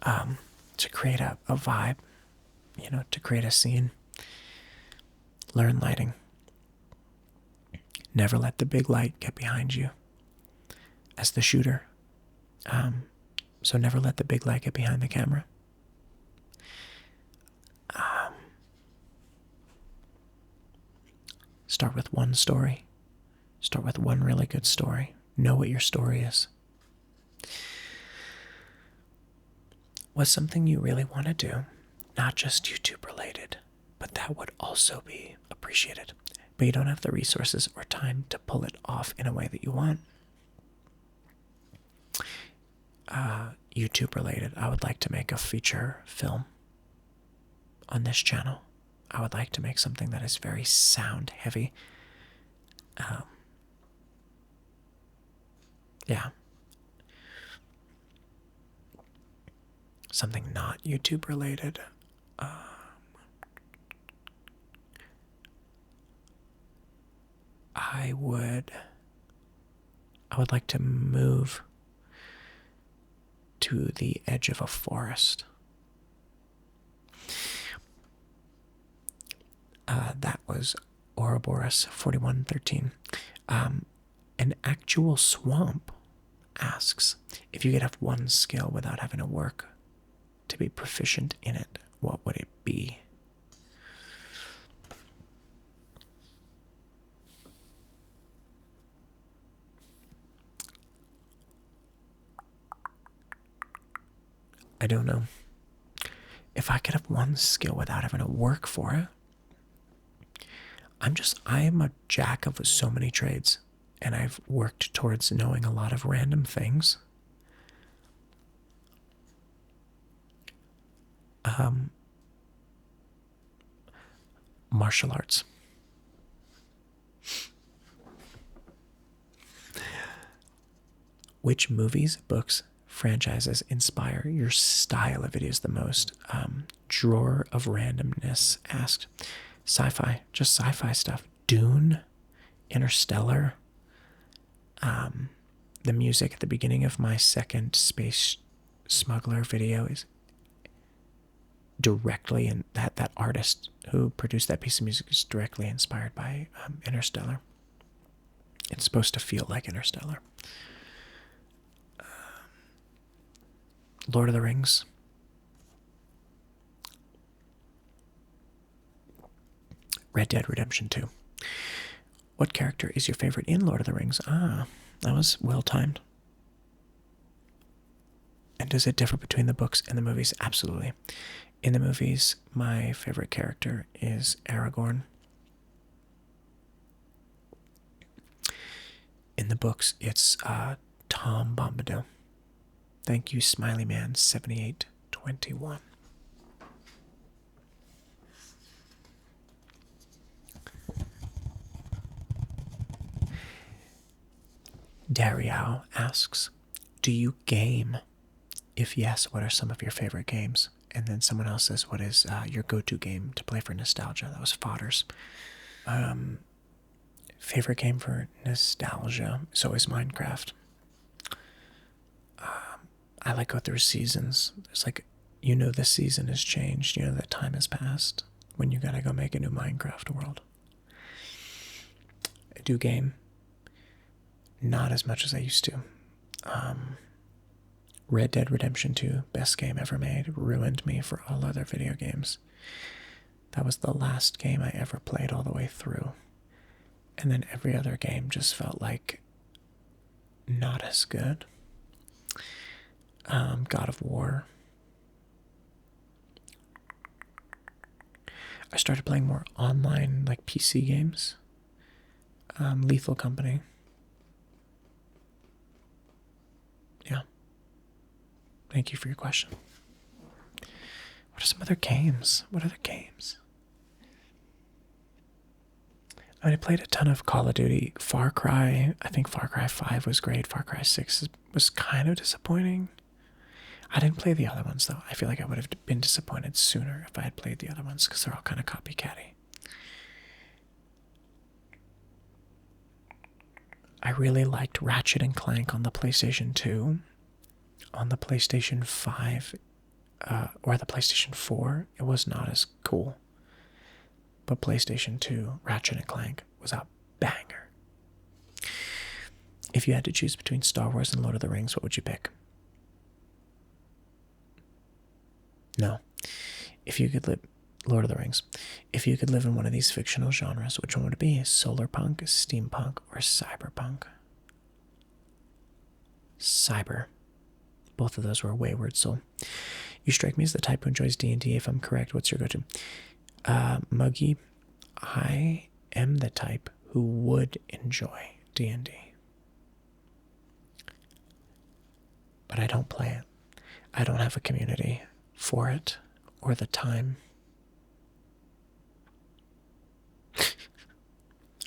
to create a vibe, to create a scene. Learn lighting. Never let the big light get behind you as the shooter. So never let the big light get behind the camera. Start with one story. Start with one really good story. Know what your story is. What's something you really want to do, not just YouTube related, but that would also be appreciated, but you don't have the resources or time to pull it off in a way that you want? YouTube related, I would like to make a feature film on this channel. I would like to make something that is very sound heavy. Yeah. Something not YouTube related. I would like to move to the edge of a forest. That was Ouroboros 4113. An actual swamp asks, if you could have one skill without having to work to be proficient in it, what would it be? I don't know. If I could have one skill without having to work for it, I am a jack of so many trades, and I've worked towards knowing a lot of random things. Martial arts. Which movies, books, franchises inspire your style of videos the most? Drawer of Randomness asked. Sci-fi, just sci-fi stuff. Dune, Interstellar. The music at the beginning of my second Space Smuggler video is directly, and that artist who produced that piece of music is directly inspired by Interstellar. It's supposed to feel like Interstellar. Lord of the Rings. Red Dead Redemption 2. What character is your favorite in Lord of the Rings? That was well timed. And does it differ between the books and the movies? Absolutely. In the movies, my favorite character is Aragorn. In the books, it's Tom Bombadil. Thank you, Smiley Man 7821. Dario asks, do you game? If yes, what are some of your favorite games? And then someone else says, what is your go-to game to play for nostalgia? That was Fodders. Favorite game for nostalgia is always Minecraft. I like go through seasons. There's like, this season has changed. That time has passed when you gotta go make a new Minecraft world. I do game. Not as much as I used to. Red Dead Redemption 2, best game ever made, ruined me for all other video games. That was the last game I ever played all the way through. And then every other game just felt like not as good. God of War. I started playing more online, like PC games. Lethal Company. Yeah. Thank you for your question. What are some other games? What other games? I played a ton of Call of Duty. Far Cry. I think Far Cry 5 was great. Far Cry 6 was kind of disappointing. I didn't play the other ones, though. I feel like I would have been disappointed sooner if I had played the other ones, because they're all kind of copycatty. I really liked Ratchet and Clank on the PlayStation 2. On the PlayStation 5, or the PlayStation 4, it was not as cool. But PlayStation 2, Ratchet and Clank was a banger. If you had to choose between Star Wars and Lord of the Rings, what would you pick? No. If you could live, Lord of the Rings. If you could live in one of these fictional genres, which one would it be? Solarpunk, steampunk, or cyberpunk? Cyber. Both of those were wayward soul. You strike me as the type who enjoys D&D. If I'm correct, what's your go-to? Muggy, I am the type who would enjoy D&D. But I don't play it. I don't have a community for it or the time.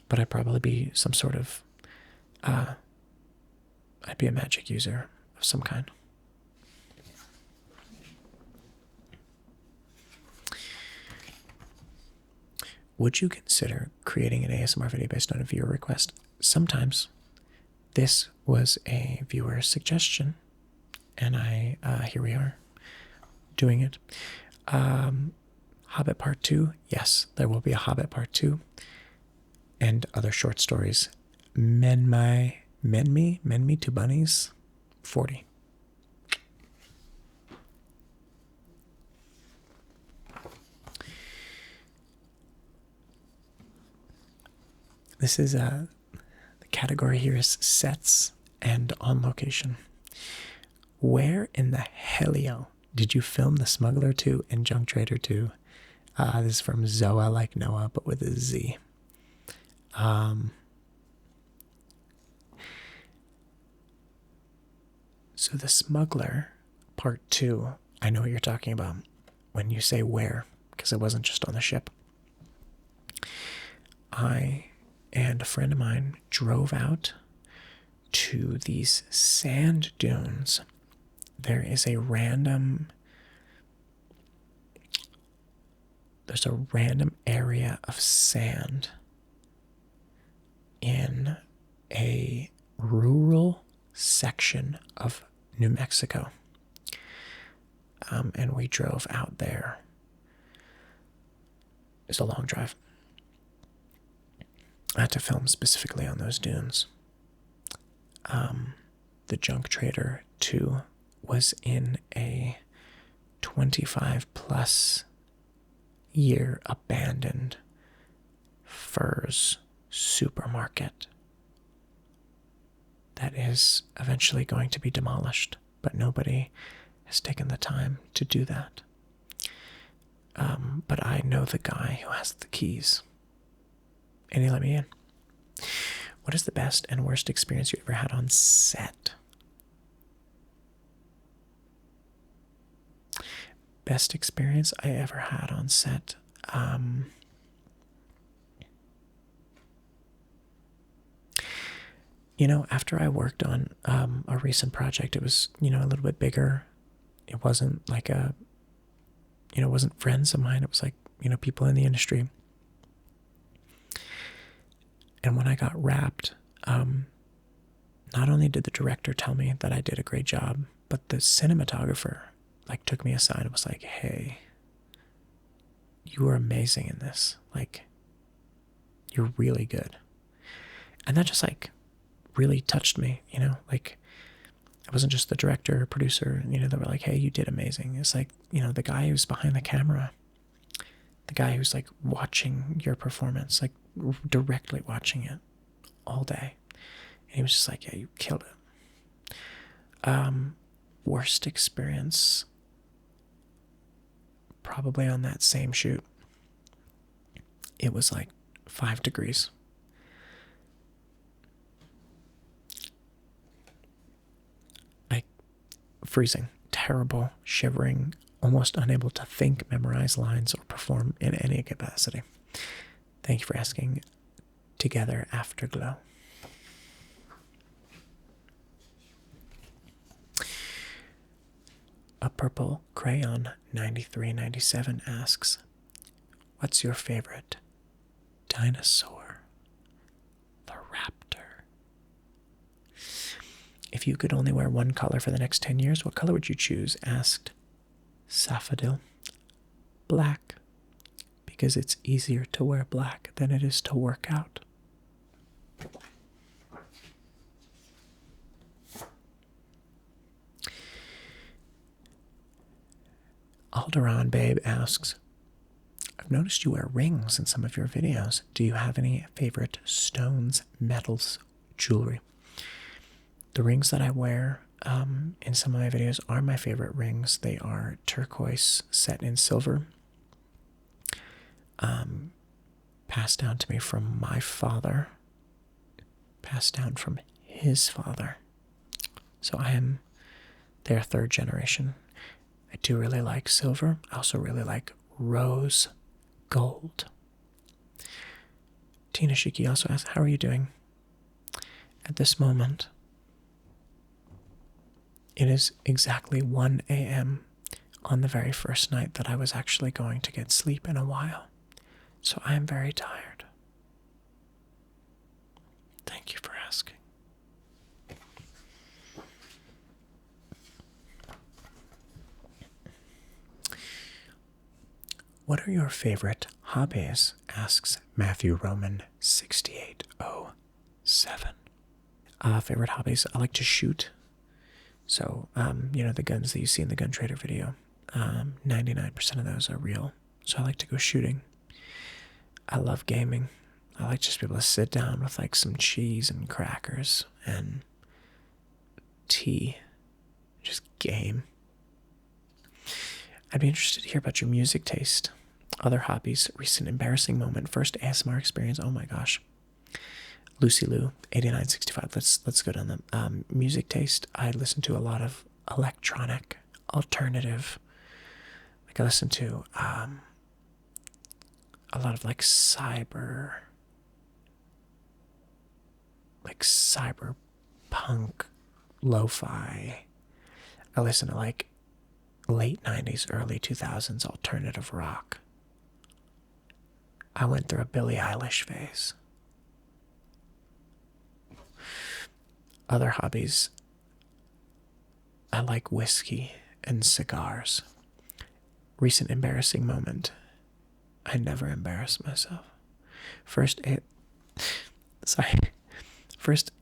But I'd probably be some sort of, I'd be a magic user of some kind. Would you consider creating an ASMR video based on a viewer request? Sometimes. This was a viewer suggestion, and here we are, doing it. Hobbit Part 2, yes, there will be a Hobbit Part 2, and other short stories. Men Me Two Bunnies, 40. This is the category here is sets and on location. Where in the hellio did you film The Smuggler 2 and Junk Trader 2? This is from Zoa like Noah, but with a Z. So The Smuggler Part 2, I know what you're talking about when you say where, because it wasn't just on the ship. I and a friend of mine drove out to these sand dunes. There's a random area of sand in a rural section of New Mexico. And we drove out there. It's a long drive. I had to film specifically on those dunes. The Junk Trader 2 was in a 25-plus year abandoned furs supermarket that is eventually going to be demolished, but nobody has taken the time to do that. But I know the guy who has the keys, and he let me in. What is the best and worst experience you ever had on set? Best experience I ever had on set. After I worked on a recent project, it was, a little bit bigger. It wasn't like it wasn't friends of mine. It was like, people in the industry. And when I got wrapped, not only did the director tell me that I did a great job, but the cinematographer took me aside and was like, hey, you are amazing in this. You're really good. And that just really touched me, it wasn't just the director or producer, that were like, hey, you did amazing. It's the guy who's behind the camera, the guy who's watching your performance, directly watching it all day. And he was just like, yeah, you killed it. Worst experience, probably on that same shoot. it was like 5 degrees. Like freezing, terrible, shivering, almost unable to think, memorize lines, or perform in any capacity. Thank you for asking. Together Afterglow. A Purple Crayon 9397 asks, what's your favorite dinosaur? The raptor. If you could only wear one color for the next 10 years, what color would you choose? Asked Safadil. Black. Because it's easier to wear black than it is to work out. Alderon Babe asks, I've noticed you wear rings in some of your videos. Do you have any favorite stones, metals, jewelry? The rings that I wear in some of my videos are my favorite rings. They are turquoise set in silver. Passed down to me from my father. Passed down from his father. So I am their third generation. I do really like silver. I also really like rose gold. Tina Shiki also asks, how are you doing? At this moment, it is exactly 1 a.m. on the very first night that I was actually going to get sleep in a while. So I am very tired. Thank you for asking. What are your favorite hobbies? Asks Matthew Roman 6807. Favorite hobbies? I like to shoot. So, the guns that you see in the Gun Trader video, 99% of those are real. So I like to go shooting. I love gaming. I like just to be able to sit down with like some cheese and crackers and tea. Just game. I'd be interested to hear about your music taste. Other hobbies, recent embarrassing moment, first ASMR experience. Oh my gosh. Lucy Lou, 8965. Let's go down the music taste. I listen to a lot of electronic, alternative. Like I listen to a lot of like cyberpunk, lo-fi. I listen to like late 90s, early 2000s alternative rock. I went through a Billie Eilish phase. Other hobbies, I like whiskey and cigars. Recent embarrassing moment, I never embarrass myself. First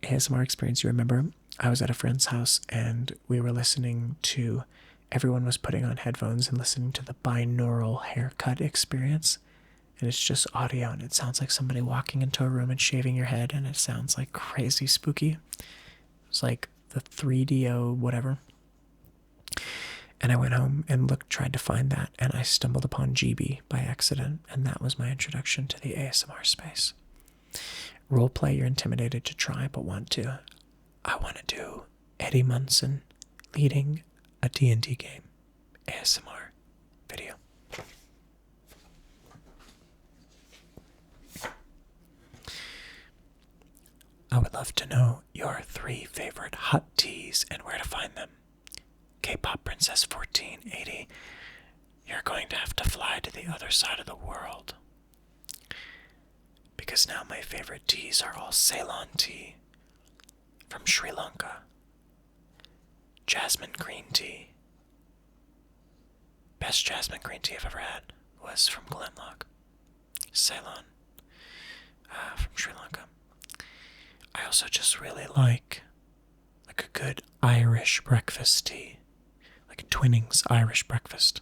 ASMR experience you remember, I was at a friend's house and we were listening to, everyone was putting on headphones and listening to the binaural haircut experience. And it's just audio and it sounds like somebody walking into a room and shaving your head and it sounds like crazy spooky. It's like the 3DO whatever. And I went home and tried to find that, and I stumbled upon GB by accident, and that was my introduction to the ASMR space. Roleplay you're intimidated to try but want to. I want to do Eddie Munson leading a D&D game ASMR video. I would love to know your 3 favorite hot teas and where to find them. K-pop Princess 1480, you're going to have to fly to the other side of the world. Because now my favorite teas are all Ceylon tea from Sri Lanka. Jasmine green tea. Best jasmine green tea I've ever had was from Glenlock. Ceylon. From Sri Lanka. I also just really like a good Irish breakfast tea. Like a Twinings Irish breakfast.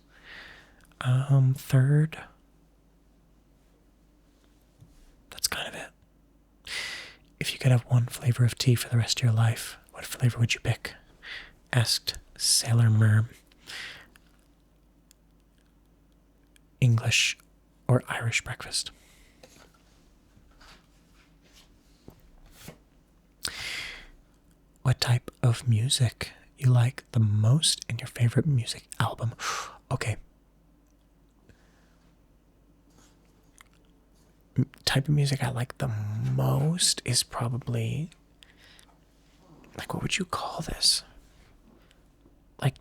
Third, that's kind of it. If you could have one flavor of tea for the rest of your life, what flavor would you pick? Asked Sailor Merm. English or Irish breakfast? of music you like the most and your favorite music album. Okay. Type of music I like the most is probably, like, what would you call this? Like,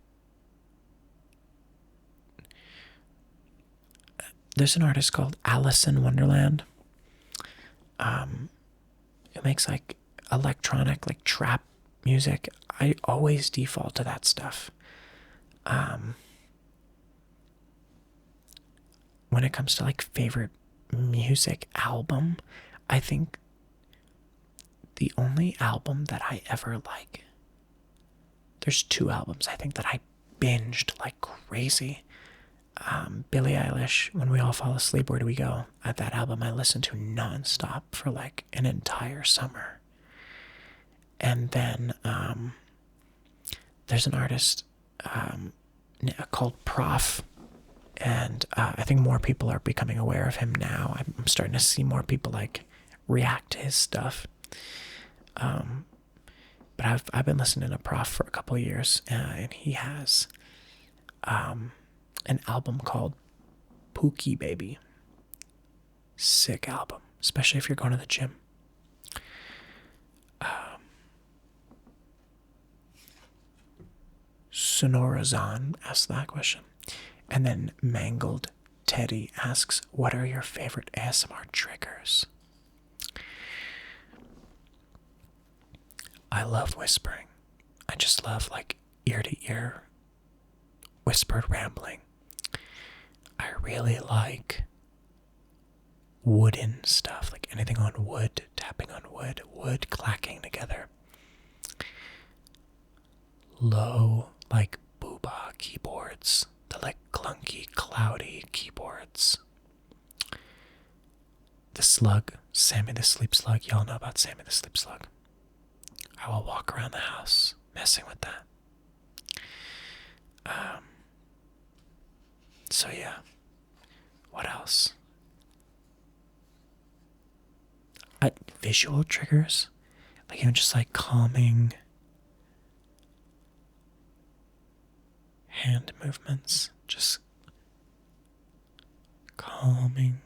there's an artist called Alice in Wonderland. It makes like electronic, like trap music. I always default to that stuff. When it comes to like favorite music album, I think the only album that I ever like, there's two albums I think that I binged like crazy. Billie Eilish, When We All Fall Asleep, Where Do We Go? That album I listened to nonstop for like an entire summer. And then there's an artist called Prof, and I think more people are becoming aware of him now. I'm starting to see more people like react to his stuff. But I've been listening to Prof for a couple of years, and he has an album called Pookie Baby. Sick album, especially if you're going to the gym. Sonorazan asks that question. And then Mangled Teddy asks, what are your favorite ASMR triggers? I love whispering. I just love like ear to ear whispered rambling. I really like wooden stuff, like anything on wood, tapping on wood, wood clacking together. Low, like booba keyboards, the like clunky, cloudy keyboards. The slug, Sammy the Sleep Slug, y'all know about Sammy the Sleep Slug. I will walk around the house messing with that. So yeah, what else? Visual triggers, like even just like calming hand movements, just calming.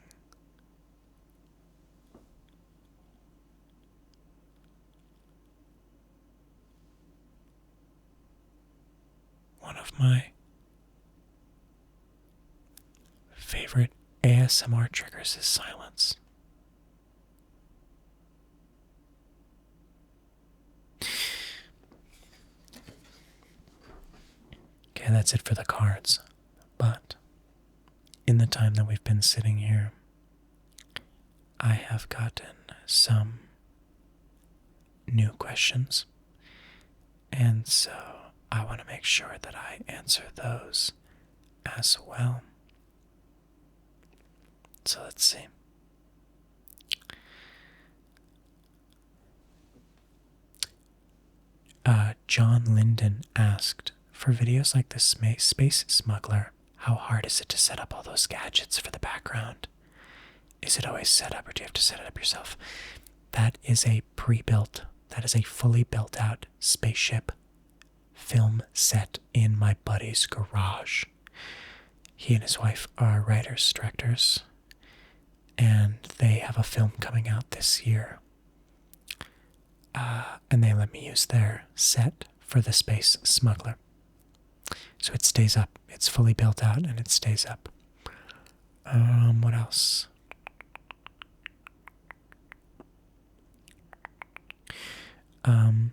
One of my favorite ASMR triggers is silence. Okay, that's it for the cards. But in the time that we've been sitting here, I have gotten some new questions. And so I want to make sure that I answer those as well. So let's see. John Linden asked, for videos like the Space Smuggler, how hard is it to set up all those gadgets for the background? Is it always set up, or do you have to set it up yourself? That is a pre-built, that is a fully built out spaceship film set in my buddy's garage. He and his wife are writers, directors, and they have a film coming out this year. And they let me use their set for the Space Smuggler. So it stays up. It's fully built out and it stays up. What else? Iram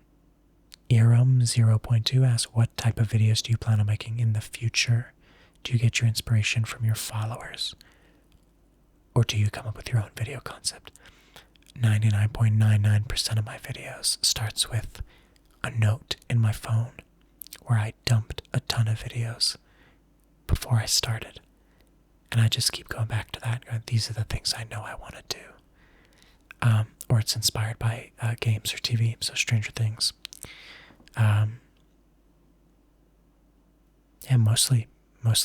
0.2 asks, what type of videos do you plan on making in the future? Do you get your inspiration from your followers? Or do you come up with your own video concept? 99.99% of my videos starts with a note in my phone where I dumped a ton of videos before I started. And I just keep going back to that. These are the things I know I want to do. Or it's inspired by games or TV, so Stranger Things. Yeah, mostly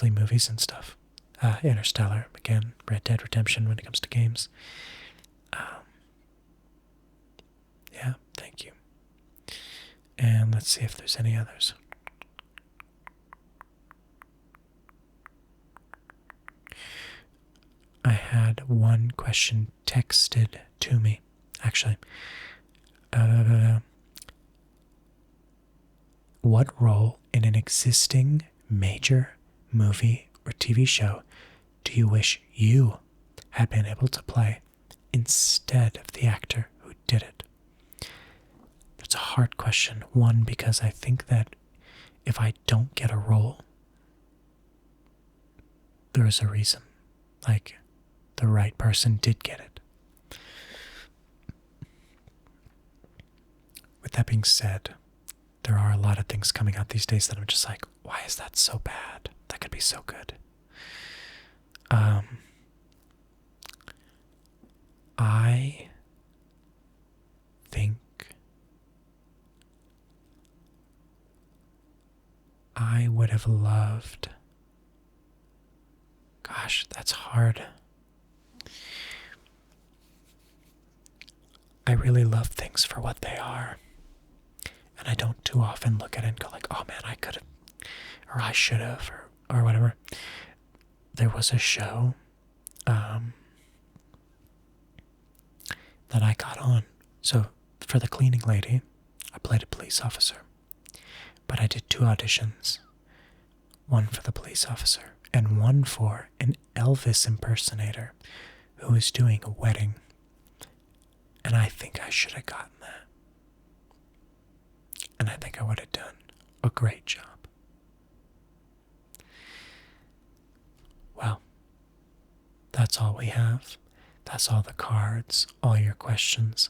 movies and stuff. Interstellar, again, Red Dead Redemption when it comes to games. Yeah, thank you. And let's see if there's any others. I had one question texted to me, actually. What role in an existing major movie or TV show do you wish you had been able to play instead of the actor who did it? That's a hard question. One, because I think that if I don't get a role, there is a reason. Like, the right person did get it. With that being said, there are a lot of things coming out these days that I'm just like, why is that so bad? That could be so good. I think I would have loved. Gosh, that's hard. I really love things for what they are. And I don't too often look at it and go like, oh man, I could have, or I should have, or whatever. There was a show that I got on. So for the cleaning lady, I played a police officer. But I did 2 auditions. One for the police officer and one for an Elvis impersonator who was doing a wedding. And I think I should have gotten that. And I think I would have done a great job. Well, that's all we have. That's all the cards, all your questions.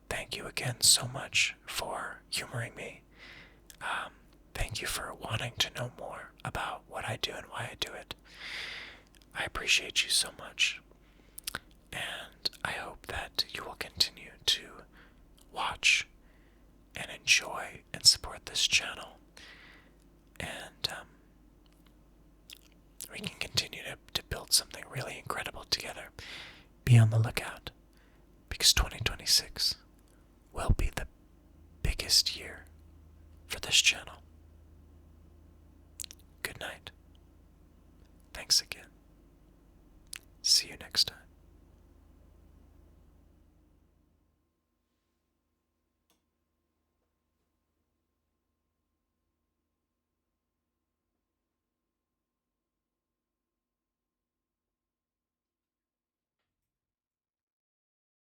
Thank you again so much for humoring me. Thank you for wanting to know more about what I do and why I do it. I appreciate you so much. And I hope that you will continue to watch and enjoy and support this channel. And we can continue to build something really incredible together. Be on the lookout, because 2026 will be the biggest year for this channel. Good night. Thanks again. See you next time.